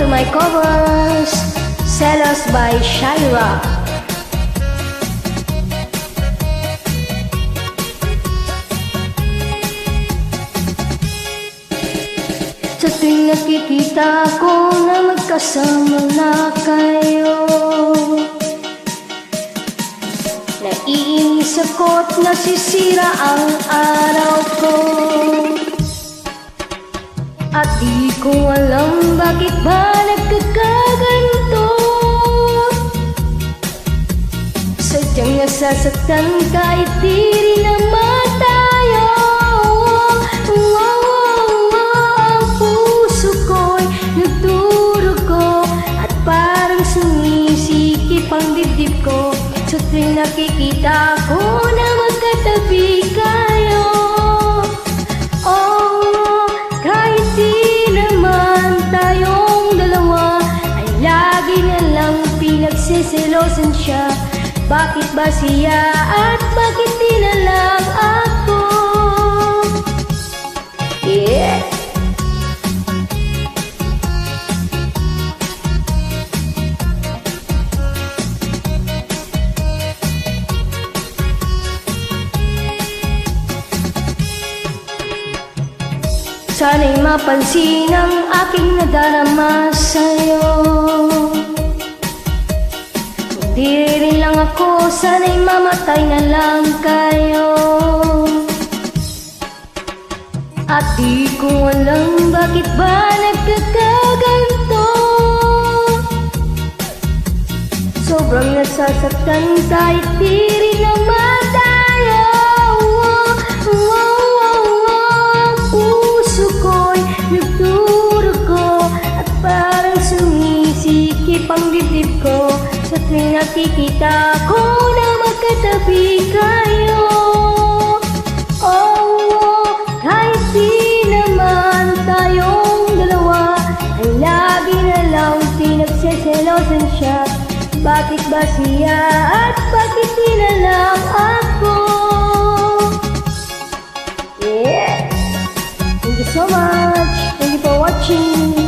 to my covers, Selos by Shaira. Sa tuwing nakikita ko na magkasama na kayo, naiinis ako't nasisira ang araw ko. At di ko alam bakit ba nagkakaganto. Sadyang nasasaktan kahit di rin naman tayo. Ang puso ko'y nagdurugo at parang sumisikip ang dibdib ko. Sa tuwing nakikita ko na magkatabi kayo. Pinagsiselosan siya, bakit ba siya at bakit di na lang ako? Yeah! Sana'y mapansin ang aking nadarama sa'yo. Di rin lang ako, sana'y mamatay na lang kayo. At di ko alam bakit ba nagkakaganto. Sobrang nasasaktan kahit di rin naman tayo. Ang puso ko'y nagdurugo at parang sumisikip ang dibdib ko. Sa tuwing nakikita ko na magkatabi kayo. Kahit di naman tayong dalawa, ay lagi na lang pinagsiselosan siya. Bakit ba siya at bakit di na lang ako? Yeah! Thank you so much. Thank you for watching.